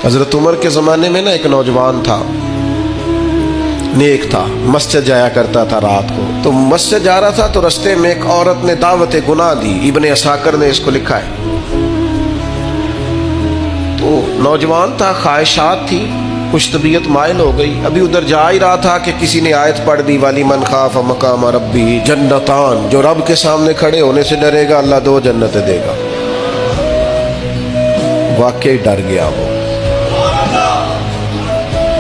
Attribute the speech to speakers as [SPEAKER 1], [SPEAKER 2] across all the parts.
[SPEAKER 1] حضرت عمر کے زمانے میں نا ایک نوجوان تھا، نیک تھا، مسجد جایا کرتا تھا رات کو. تو مسجد جا رہا تھا تو رستے میں ایک عورت نے دعوت گناہ دی. ابن عساکر نے اس کو لکھا ہے. تو نوجوان تھا، خواہشات تھی، کچھ طبیعت مائل ہو گئی. ابھی ادھر جا ہی رہا تھا کہ کسی نے آیت پڑھ دی، والی من خاف مقام ربی جنتان، جو رب کے سامنے کھڑے ہونے سے ڈرے گا اللہ 2 جنتیں دے گا. واقعی ڈر گیا، وہ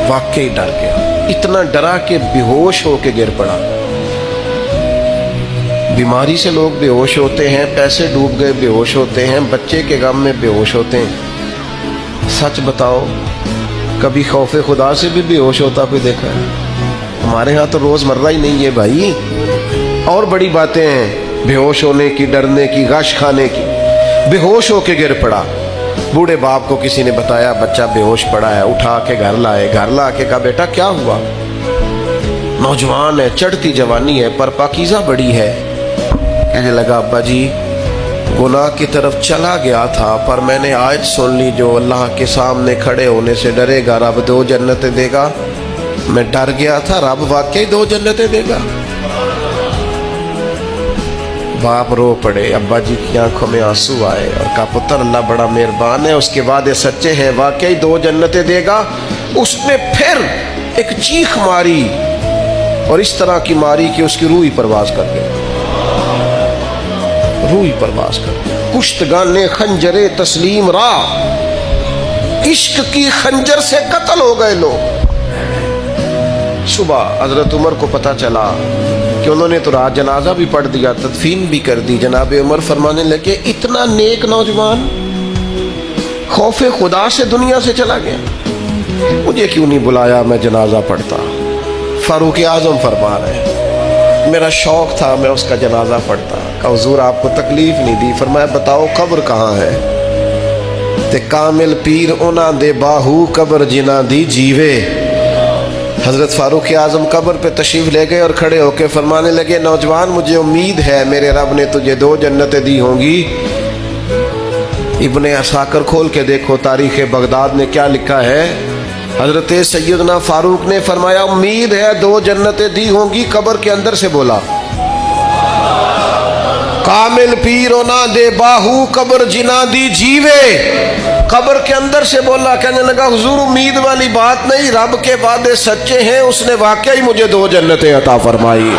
[SPEAKER 1] واقعی ڈر گیا. اتنا ڈرا کہ بے ہوش ہو کے گر پڑا. بیماری سے لوگ بے ہوش ہوتے ہیں، پیسے ڈوب گئے بے ہوش ہوتے ہیں، بچے کے غم میں بے ہوش ہوتے ہیں. سچ بتاؤ کبھی خوف خدا سے بھی بے ہوش ہوتا کوئی دیکھا ہے؟ ہمارے ہاں تو روز مرہ ہی نہیں ہے بھائی. اور بڑی باتیں ہیں بے ہوش ہونے کی، ڈرنے کی، غش کھانے کی. بے ہوش ہو کے گر پڑا. بوڑھے باپ کو کسی نے بتایا بچہ بے ہوش پڑا ہے. اٹھا کے گھر لائے. گھر لا کے کہا بیٹا کیا ہوا؟ نوجوان ہے، چڑھتی جوانی ہے، پر پاکیزہ بڑی ہے. کہنے لگا ابا جی گناہ کی طرف چلا گیا تھا، پر میں نے آیت سن لی جو اللہ کے سامنے کھڑے ہونے سے ڈرے گا رب 2 جنتیں دے گا. میں ڈر گیا تھا، رب واقعی 2 جنتیں دے گا. باپ رو پڑے. ابا جی کی آنکھوں میں آنسو آئے اور کہا پتر اللہ بڑا مہربان ہے، اس کے وعدے سچے ہیں، واقعی 2 جنتیں دے گا. اس نے پھر ایک چیخ ماری اور اس طرح کی ماری کہ اس کی روح ہی پرواز کر گئی. روح ہی پرواز کر گئی. کشتگان خنجر تسلیم را، عشق کی خنجر سے قتل ہو گئے لوگ. صبح حضرت عمر کو پتہ چلا کہ انہوں نے تو رات جنازہ بھی پڑھ دیا، تدفین بھی کر دی. جناب عمر فرمانے لگے اتنا نیک نوجوان خوف خدا سے دنیا سے چلا گیا، مجھے کیوں نہیں بلایا، میں جنازہ پڑھتا. فاروق اعظم فرما رہے ہیں میرا شوق تھا میں اس کا جنازہ پڑھتا. کہ حضور آپ کو تکلیف نہیں دی. فرمایا بتاؤ قبر کہاں ہے؟ تے کامل پیر انہاں دے باہو قبر جنہ دی جیوے. حضرت فاروق اعظم قبر پہ تشریف لے گئے اور کھڑے ہو کے فرمانے لگے نوجوان مجھے امید ہے میرے رب نے تجھے 2 جنتیں دی ہوں گی. ابن عساکر کھول کے دیکھو تاریخ بغداد نے کیا لکھا ہے. حضرت سیدنا فاروق نے فرمایا امید ہے 2 جنتیں دی ہوں گی. قبر کے اندر سے بولا کامل پیرونا دے باہو قبر جنا دی جیوے. قبر کے اندر سے بولا. کہنے لگا حضور امید والی بات نہیں، رب کے وعدے سچے ہیں، اس نے واقعی مجھے 2 جنتیں عطا فرمائی.